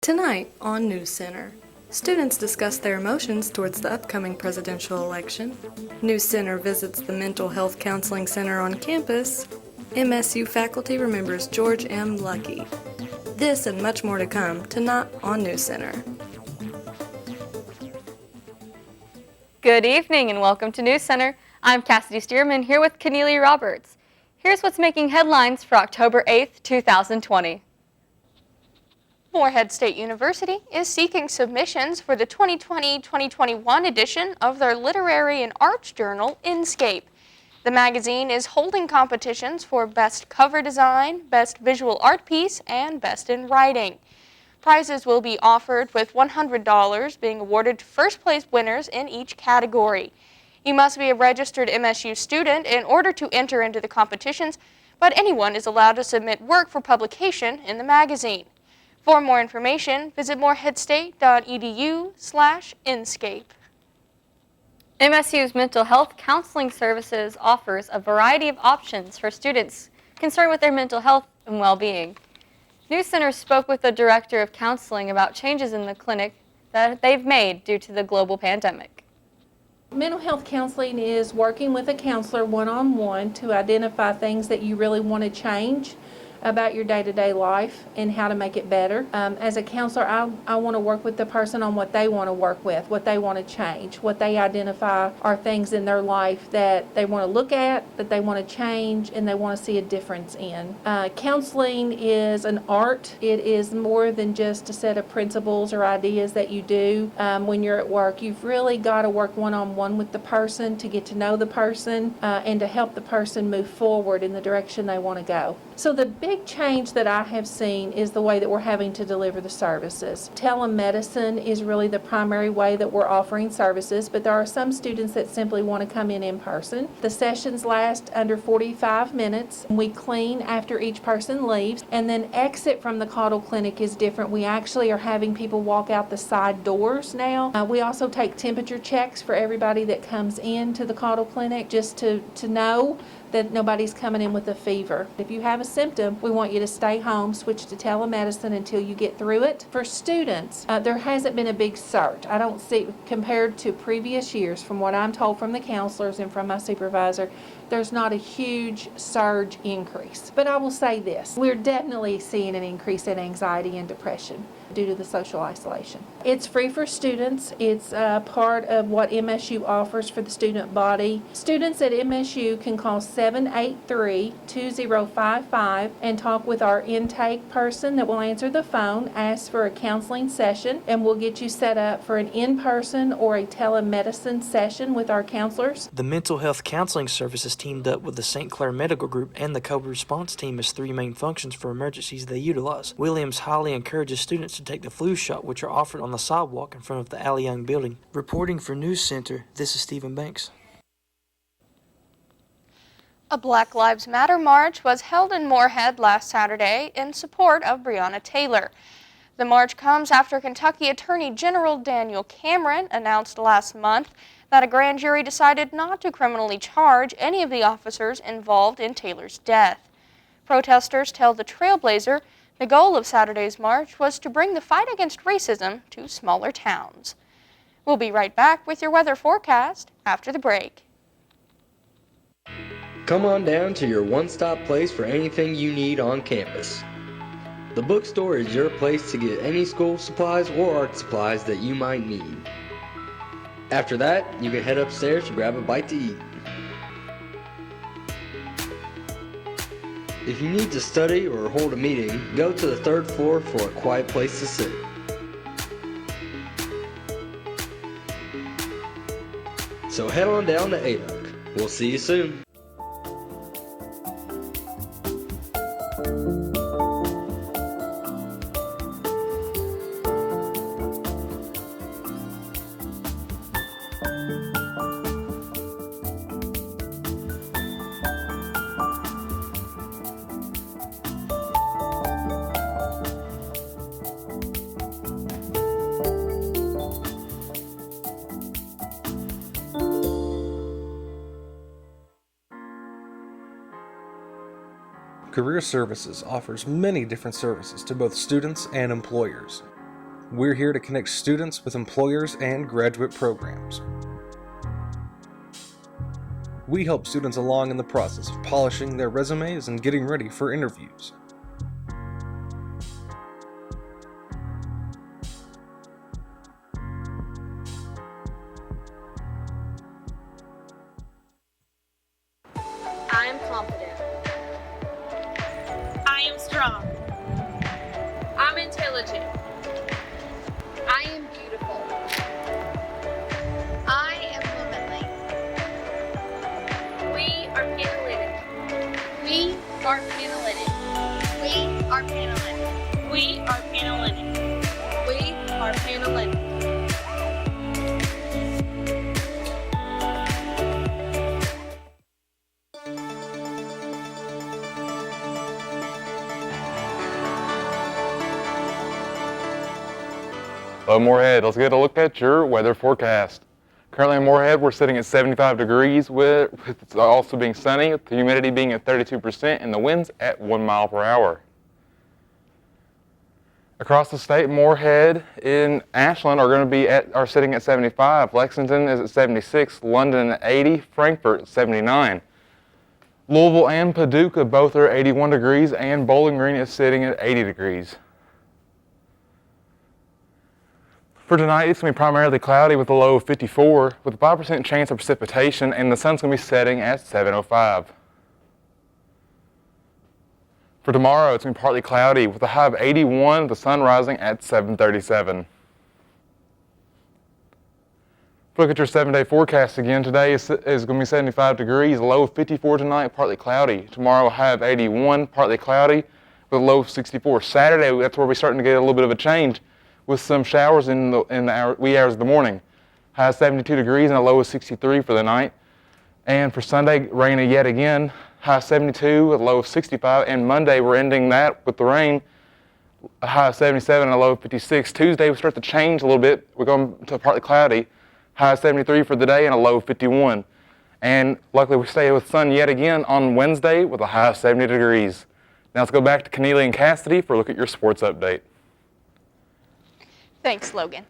Tonight on NewsCenter, students discuss their emotions towards the upcoming presidential election. NewsCenter visits the Mental Health Counseling Center on campus. MSU faculty remembers George M. Lucky. This and much more to come tonight on NewsCenter. Good evening and welcome to NewsCenter. I'm Cassidy Stearman here with Keneally Roberts. Here's what's making headlines for October 8th, 2020. Morehead State University is seeking submissions for the 2020-2021 edition of their literary and arts journal, Inscape. The magazine is holding competitions for Best Cover Design, Best Visual Art Piece, and Best in Writing. Prizes will be offered with $100 being awarded to first-place winners in each category. You must be a registered MSU student in order to enter into the competitions, but anyone is allowed to submit work for publication in the magazine. For more information, visit moreheadstate.edu/Inscape. MSU's Mental Health Counseling Services offers a variety of options for students concerned with their mental health and well-being. NewsCenter spoke with the Director of Counseling about changes in the clinic that they've made due to the global pandemic. Mental health counseling is working with a counselor one-on-one to identify things that you really want to change about your day-to-day life and how to make it better. As a counselor, I want to work with the person on what they want to work with, what they want to change, what they identify are things in their life that they want to look at, that they want to change, and they want to see a difference in. Counseling is an art. It is more than just a set of principles or ideas that you do when you're at work. You've really got to work one-on-one with the person to get to know the person and to help the person move forward in the direction they want to go. So the big change that I have seen is the way that we're having to deliver the services. Telemedicine is really the primary way that we're offering services, but there are some students that simply want to come in person. The sessions last under 45 minutes. We clean after each person leaves, and then exit from the Caudle Clinic is different. We actually are having people walk out the side doors now. We also take temperature checks for everybody that comes into the Caudle Clinic just to know that nobody's coming in with a fever. If you have a symptom, we want you to stay home, switch to telemedicine until you get through it. For students, there hasn't been a big surge. I don't see, compared to previous years, from what I'm told from the counselors and from my supervisor, there's not a huge surge increase. But I will say this, we're definitely seeing an increase in anxiety and depression due to the social isolation. It's free for students. It's part of what MSU offers for the student body. Students at MSU can call 783-2055 and talk with our intake person that will answer the phone, ask for a counseling session, and we'll get you set up for an in-person or a telemedicine session with our counselors. The Mental Health Counseling Services teamed up with the St. Clair Medical Group and the COVID response team as three main functions for emergencies they utilize. Williams highly encourages students to take the flu shot, which are offered on the sidewalk in front of the Allie Young building. Reporting for NewsCenter, this is Stephen Banks. A Black Lives Matter march was held in Morehead last Saturday in support of Breonna Taylor. The march comes after Kentucky Attorney General Daniel Cameron announced last month that a grand jury decided not to criminally charge any of the officers involved in Taylor's death. Protesters tell the Trailblazer the goal of Saturday's march was to bring the fight against racism to smaller towns. We'll be right back with your weather forecast after the break. Come on down to your one-stop place for anything you need on campus. The bookstore is your place to get any school supplies or art supplies that you might need. After that, you can head upstairs to grab a bite to eat. If you need to study or hold a meeting, go to the third floor for a quiet place to sit. So head on down to ADUC. We'll see you soon. Career Services offers many different services to both students and employers. We're here to connect students with employers and graduate programs. We help students along in the process of polishing their resumes and getting ready for interviews. I am confident. I am strong. I'm intelligent. I am beautiful. I am womanly. We are Panalytic. We are Panalytic. We are Panalytic. We are Panalytic. We are Panalytic. Hello Moorhead, let's get a look at your weather forecast. Currently in Moorhead, we're sitting at 75 degrees with it's also being sunny, with the humidity being at 32% and the winds at 1 mile per hour. Across the state, Moorhead and Ashland are sitting at 75. Lexington is at 76, London at 80, Frankfort at 79. Louisville and Paducah both are 81 degrees and Bowling Green is sitting at 80 degrees. For tonight, it's going to be primarily cloudy with a low of 54, with a 5% chance of precipitation, and the sun's going to be setting at 7:05. For tomorrow, it's going to be partly cloudy with a high of 81, the sun rising at 7:37. Look at your 7-day forecast again. Today is going to be 75 degrees, low of 54 tonight, partly cloudy. Tomorrow, a high of 81, partly cloudy, with a low of 64. Saturday, that's where we're starting to get a little bit of a change, with some showers in the wee hours of the morning. High of 72 degrees and a low of 63 for the night. And for Sunday, rainy yet again. High of 72 with a low of 65. And Monday, we're ending that with the rain. A high of 77 and a low of 56. Tuesday, we start to change a little bit. We're going to partly cloudy. High of 73 for the day and a low of 51. And luckily, we stay with sun yet again on Wednesday with a high of 70 degrees. Now let's go back to Keneally and Cassidy for a look at your sports update. Thanks, Logan.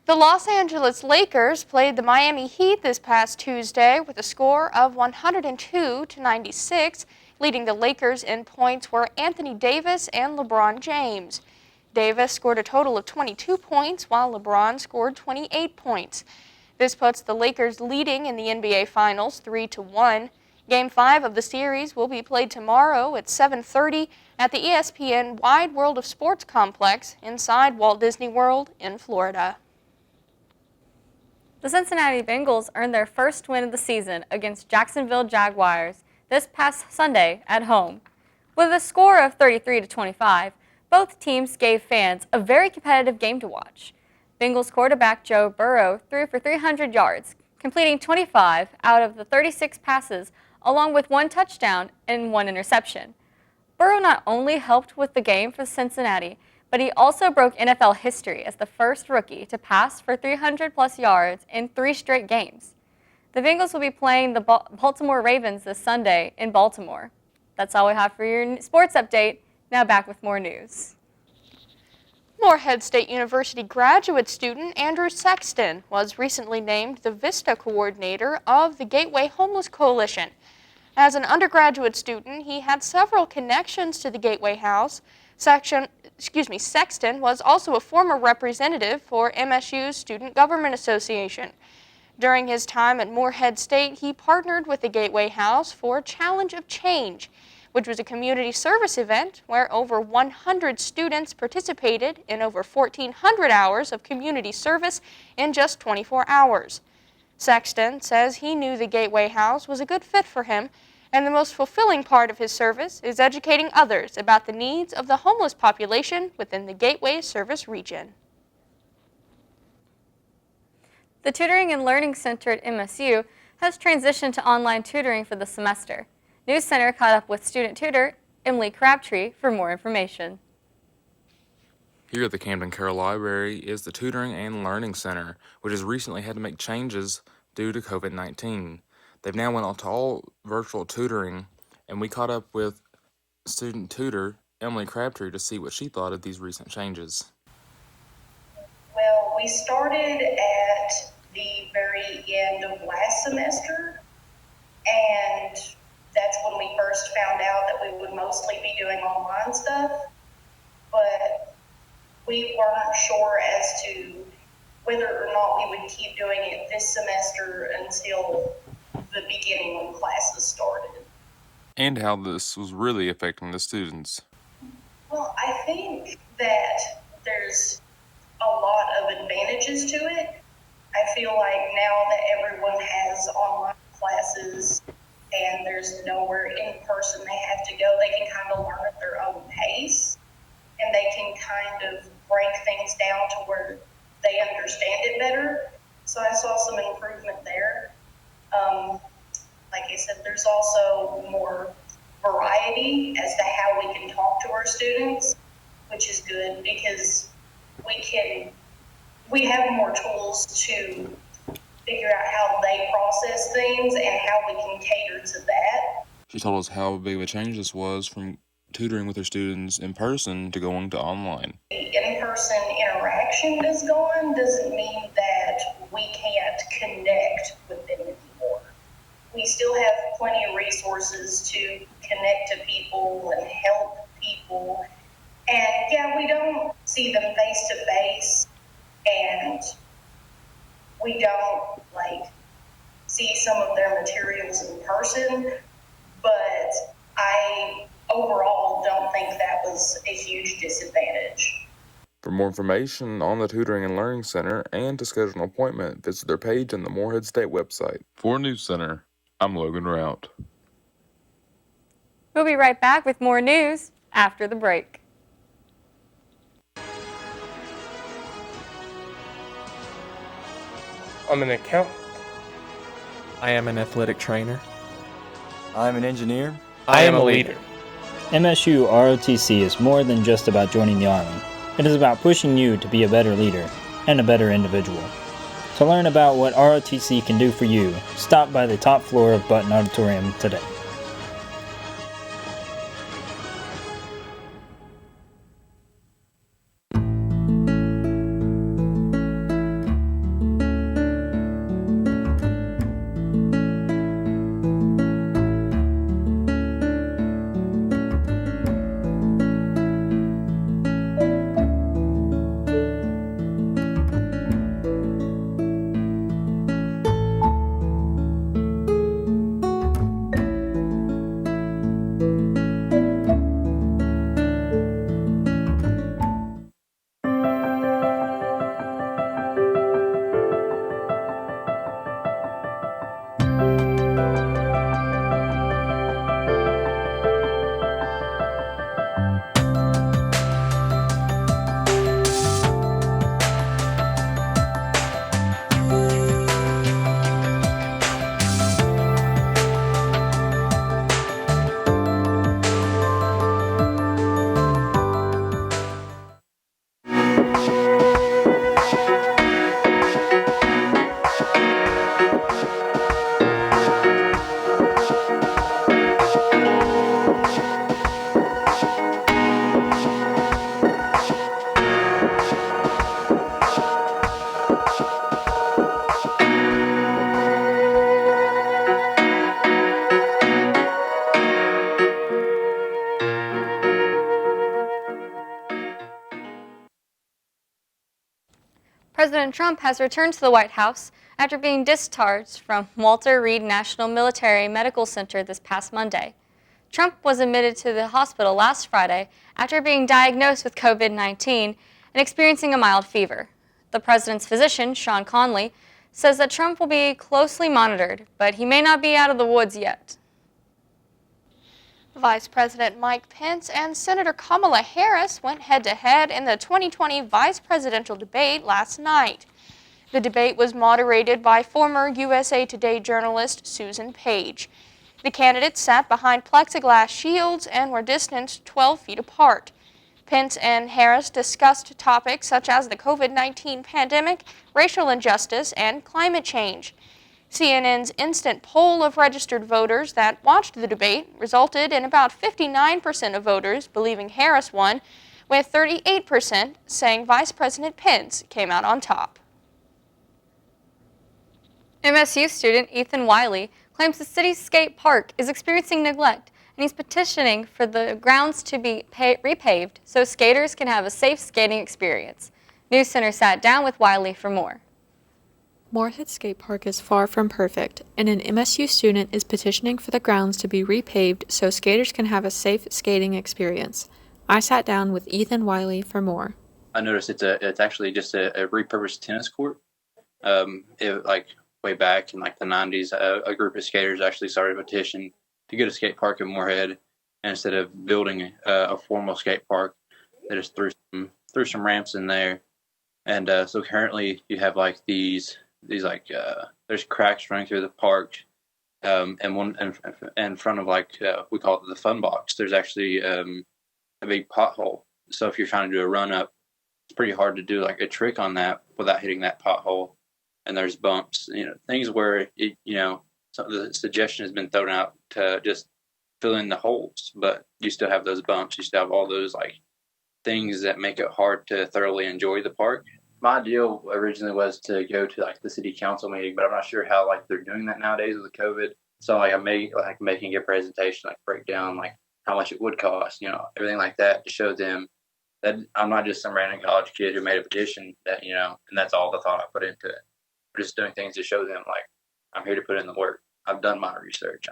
The Los Angeles Lakers played the Miami Heat this past Tuesday with a score of 102-96, leading the Lakers in points were Anthony Davis and LeBron James. Davis scored a total of 22 points, while LeBron scored 28 points. This puts the Lakers leading in the NBA Finals 3-1. Game 5 of the series will be played tomorrow at 7:30 at the ESPN Wide World of Sports complex inside Walt Disney World in Florida. The Cincinnati Bengals earned their first win of the season against Jacksonville Jaguars this past Sunday at home. With a score of 33-25, both teams gave fans a very competitive game to watch. Bengals quarterback Joe Burrow threw for 300 yards, completing 25 out of the 36 passes, along with 1 touchdown and 1 interception. Burrow not only helped with the game for Cincinnati, but he also broke NFL history as the first rookie to pass for 300-plus yards in 3 straight games. The Bengals will be playing the Baltimore Ravens this Sunday in Baltimore. That's all we have for your sports update. Now back with more news. Moorhead State University graduate student Andrew Sexton was recently named the VISTA coordinator of the Gateway Homeless Coalition. As an undergraduate student, he had several connections to the Gateway House. Sexton was also a former representative for MSU's Student Government Association. During his time at Moorhead State, he partnered with the Gateway House for Challenge of Change, which was a community service event where over 100 students participated in over 1,400 hours of community service in just 24 hours. Sexton says he knew the Gateway House was a good fit for him, and the most fulfilling part of his service is educating others about the needs of the homeless population within the Gateway service region. The Tutoring and Learning Center at MSU has transitioned to online tutoring for the semester. NewsCenter caught up with student tutor Emily Crabtree for more information. Here at the Camden Carroll Library is the Tutoring and Learning Center, which has recently had to make changes due to COVID-19. They've now went on to all virtual tutoring, and we caught up with student tutor Emily Crabtree to see what she thought of these recent changes. Well, we started at the very end of last semester, and that's when we first found out that we would mostly be doing online stuff, but we weren't sure as to whether or not we would keep doing it this semester until the beginning when classes started. And how this was really affecting the students. Well, I think that there's a lot of advantages to it. I feel like now that everyone has online classes and there's nowhere in person they have to go, they can kind of learn at their own pace, and they can kind of break things down to where they understand it better. So I saw some improvement there. Like I said, there's also more variety as to how we can talk to our students, which is good because we have more tools to figure out how they process things and how we can cater to that. She told us how big of a change this was from tutoring with her students in person to going to online. The in-person interaction is gone doesn't mean that we can't connect with them anymore. We still have plenty of resources to connect to people and help people. And yeah, we don't see them face to face, and we don't see some of their materials in person, but I overall don't think that was a huge disadvantage. For more information on the Tutoring and Learning Center and to schedule an appointment, visit their page on the Morehead State website. For NewsCenter, I'm Logan Rout. We'll be right back with more news after the break. I'm an accountant. I am an athletic trainer. I'm an engineer. I am a leader. MSU ROTC is more than just about joining the Army. It is about pushing you to be a better leader and a better individual. To learn about what ROTC can do for you, stop by the top floor of Button Auditorium today. President Trump has returned to the White House after being discharged from Walter Reed National Military Medical Center this past Monday. Trump was admitted to the hospital last Friday after being diagnosed with COVID-19 and experiencing a mild fever. The president's physician, Sean Conley, says that Trump will be closely monitored, but he may not be out of the woods yet. Vice President Mike Pence and Senator Kamala Harris went head-to-head in the 2020 vice presidential debate last night. The debate was moderated by former USA Today journalist Susan Page. The candidates sat behind plexiglass shields and were distanced 12 feet apart. Pence and Harris discussed topics such as the COVID-19 pandemic, racial injustice, and climate change. CNN's instant poll of registered voters that watched the debate resulted in about 59% of voters believing Harris won, with 38% saying Vice President Pence came out on top. MSU student Ethan Wiley claims the city's skate park is experiencing neglect, and he's petitioning for the grounds to be repaved so skaters can have a safe skating experience. NewsCenter sat down with Wiley for more. Moorhead Skate Park is far from perfect, and an MSU student is petitioning for the grounds to be repaved so skaters can have a safe skating experience. I sat down with Ethan Wiley for more. I noticed it's actually just a repurposed tennis court. Way back in the 90s, a group of skaters actually started a petition to get a skate park in Moorhead, and instead of building a formal skate park, they just threw some ramps in there. And so currently you have these there's cracks running through the park, and one in front of we call it the fun box. There's actually a big pothole. So if you're trying to do a run up, it's pretty hard to do a trick on that without hitting that pothole. And there's bumps, things where some of the suggestion has been thrown out to just fill in the holes, but you still have those bumps. You still have all those things that make it hard to thoroughly enjoy the park. My deal originally was to go to the city council meeting, but I'm not sure how they're doing that nowadays with COVID. So I'm making a presentation, break down how much it would cost, everything like that, to show them that I'm not just some random college kid who made a petition that, and that's all the thought I put into it. I'm just doing things to show them I'm here to put in the work. I've done my research.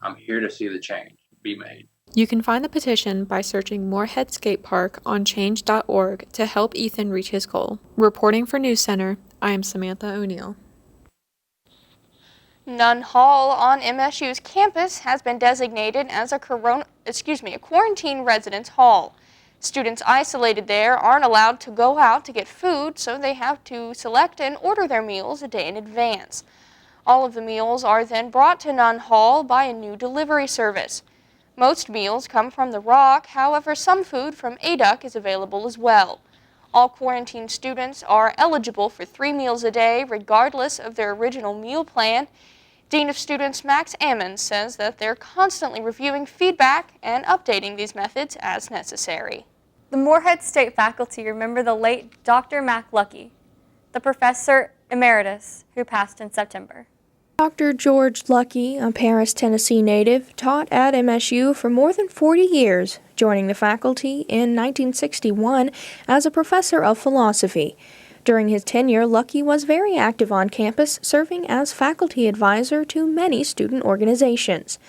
I'm here to see the change be made. You can find the petition by searching Moorhead Skate Park on change.org to help Ethan reach his goal. Reporting for NewsCenter, I am Samantha O'Neill. Nunn Hall on MSU's campus has been designated as a quarantine residence hall. Students isolated there aren't allowed to go out to get food, so they have to select and order their meals a day in advance. All of the meals are then brought to Nunn Hall by a new delivery service. Most meals come from the Rock, however, some food from ADUC is available as well. All quarantine students are eligible for 3 meals a day, regardless of their original meal plan. Dean of Students Max Ammons says that they're constantly reviewing feedback and updating these methods as necessary. The Moorhead State faculty remember the late Dr. Mac Lucky, the professor emeritus who passed in September. Dr. George Lucky, a Paris, Tennessee native, taught at MSU for more than 40 years, joining the faculty in 1961 as a professor of philosophy. During his tenure, Lucky was very active on campus, serving as faculty advisor to many student organizations.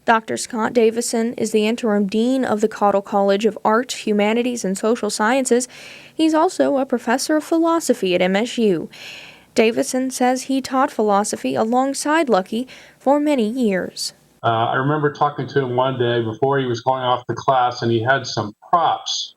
Dr. Scott Davison is the interim dean of the Caudill College of Arts, Humanities, and Social Sciences. He's also a professor of philosophy at MSU. Davison says he taught philosophy alongside Lucky for many years. I remember talking to him one day before he was going off to class, and he had some props.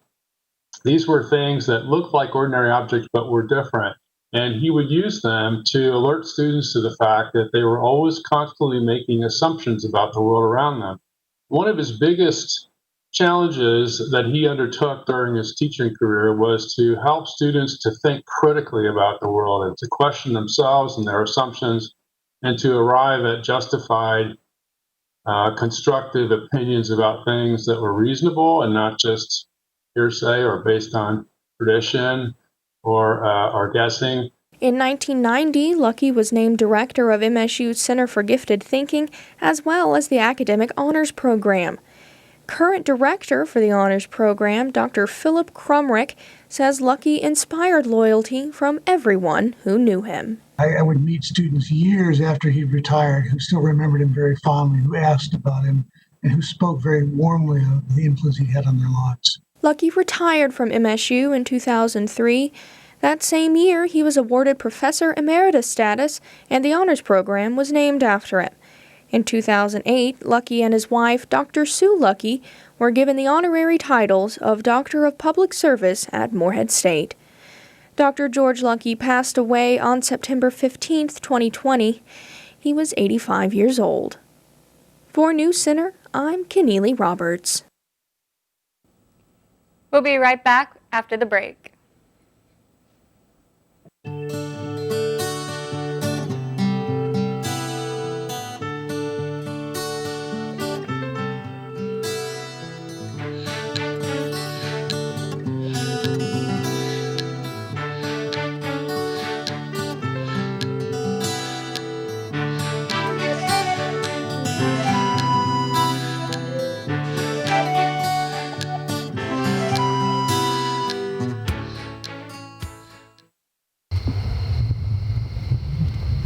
These were things that looked like ordinary objects but were different. And he would use them to alert students to the fact that they were always constantly making assumptions about the world around them. One of his biggest challenges that he undertook during his teaching career was to help students to think critically about the world and to question themselves and their assumptions and to arrive at justified, constructive opinions about things that were reasonable and not just hearsay or based on tradition or guessing. In 1990, Lucky was named director of MSU's Center for Gifted Thinking, as well as the Academic Honors Program. Current director for the Honors Program, Dr. Philip Crumrick, says Lucky inspired loyalty from everyone who knew him. I would meet students years after he retired who still remembered him very fondly, who asked about him, and who spoke very warmly of the influence he had on their lives. Lucky retired from MSU in 2003. That same year, he was awarded Professor Emeritus status, and the Honors Program was named after him. In 2008, Lucky and his wife, Dr. Sue Lucky, were given the honorary titles of Doctor of Public Service at Moorhead State. Dr. George Lucky passed away on September 15, 2020. He was 85 years old. For NewsCenter, I'm Keneally Roberts. We'll be right back after the break.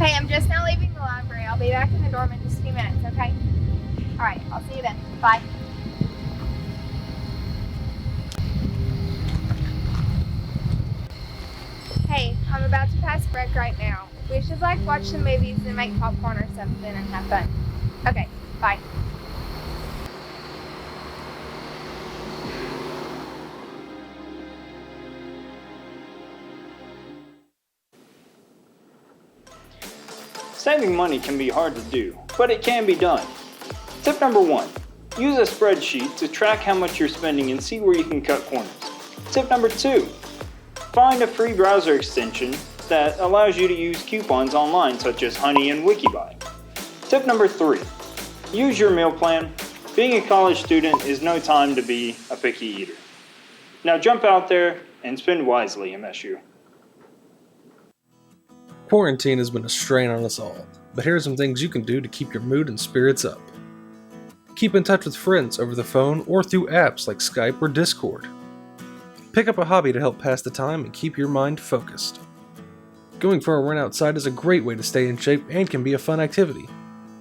Hey, I'm just now leaving the library. I'll be back in the dorm in just a few minutes, okay? All right, I'll see you then. Bye. Hey, I'm about to pass break right now. We should watch some movies and make popcorn or something and have fun. Okay, bye. Saving money can be hard to do, but it can be done. Tip number 1. Use a spreadsheet to track how much you're spending and see where you can cut corners. Tip number 2. Find a free browser extension that allows you to use coupons online such as Honey and Wikibuy. Tip number 3. Use your meal plan. Being a college student is no time to be a picky eater. Now jump out there and spend wisely, MSU. Quarantine has been a strain on us all, but here are some things you can do to keep your mood and spirits up. Keep in touch with friends over the phone or through apps like Skype or Discord. Pick up a hobby to help pass the time and keep your mind focused. Going for a run outside is a great way to stay in shape and can be a fun activity.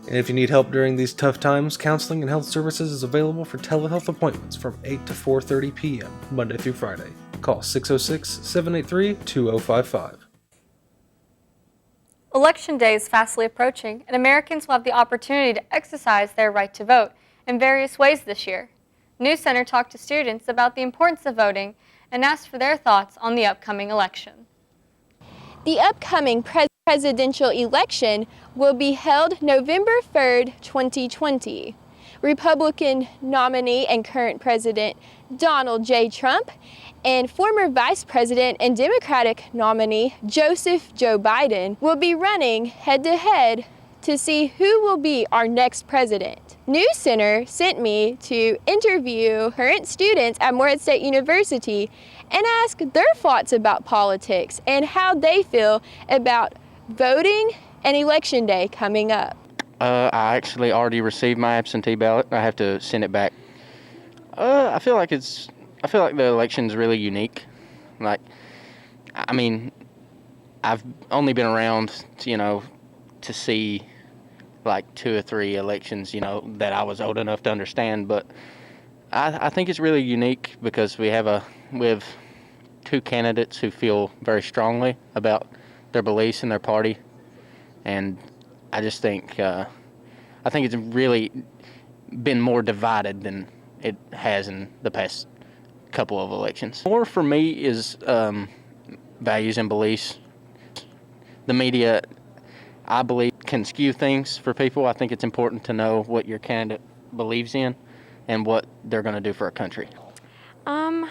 And if you need help during these tough times, counseling and health services is available for telehealth appointments from 8 to 4:30 p.m. Monday through Friday. Call 606-783-2055. Election Day is fastly approaching, and Americans will have the opportunity to exercise their right to vote in various ways this year. NewsCenter talked to students about the importance of voting and asked for their thoughts on the upcoming election. The upcoming presidential election will be held November 3rd, 2020. Republican nominee and current President Donald J. Trump and former Vice President and Democratic nominee Joseph Joe Biden will be running head-to-head to see who will be our next president. NewsCenter sent me to interview current students at Morehead State University and ask their thoughts about politics and how they feel about voting and Election Day coming up. I actually already received my absentee ballot. I have to send it back. I feel like the election's really unique. I've only been around, to see 2 or 3 elections, that I was old enough to understand. But I think it's really unique because we have 2 candidates who feel very strongly about their beliefs and their party, and I just think it's really been more divided than it has in the past couple of elections. More for me is values and beliefs. The media, I believe, can skew things for people. I think it's important to know what your candidate believes in and what they're going to do for a country. Well,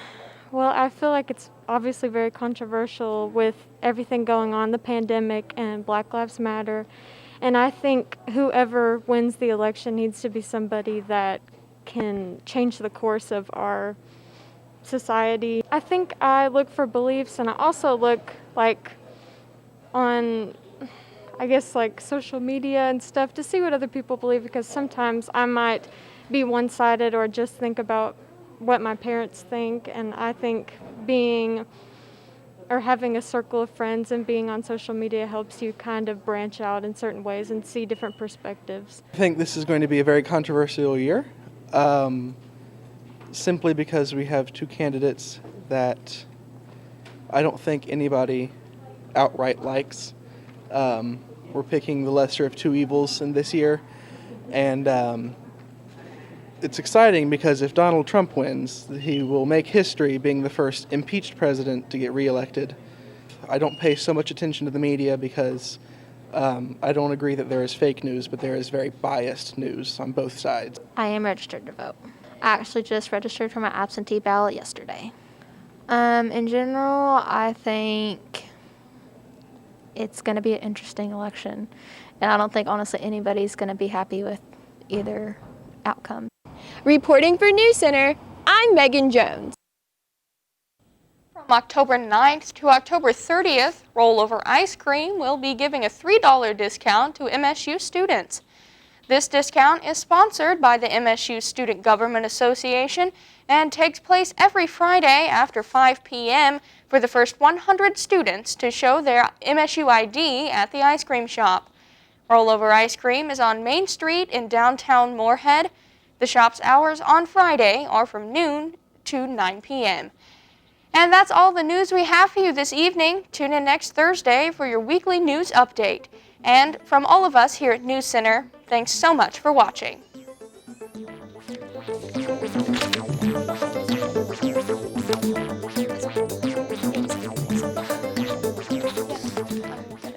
I feel like it's obviously very controversial with everything going on, the pandemic and Black Lives Matter. And I think whoever wins the election needs to be somebody that can change the course of our society. I think I look for beliefs, and I also look on social media and stuff to see what other people believe, because sometimes I might be one-sided or just think about what my parents think, and I think having a circle of friends and being on social media helps you kind of branch out in certain ways and see different perspectives. I think this is going to be a very controversial year, simply because we have 2 candidates that I don't think anybody outright likes. We're picking the lesser of 2 evils in this year, and it's exciting because if Donald Trump wins, he will make history being the first impeached president to get reelected. I don't pay so much attention to the media because I don't agree that there is fake news, but there is very biased news on both sides. I am registered to vote. I actually just registered for my absentee ballot yesterday. In general, I think it's going to be an interesting election, and I don't think, honestly, anybody's going to be happy with either outcome. Reporting for NewsCenter, I'm Megan Jones. From October 9th to October 30th, Rollover Ice Cream will be giving a $3 discount to MSU students. This discount is sponsored by the MSU Student Government Association and takes place every Friday after 5 p.m. for the first 100 students to show their MSU ID at the ice cream shop. Rollover Ice Cream is on Main Street in downtown Moorhead. The shop's hours on Friday are from noon to 9 p.m. And that's all the news we have for you this evening. Tune in next Thursday for your weekly news update. And from all of us here at NewsCenter, thanks so much for watching.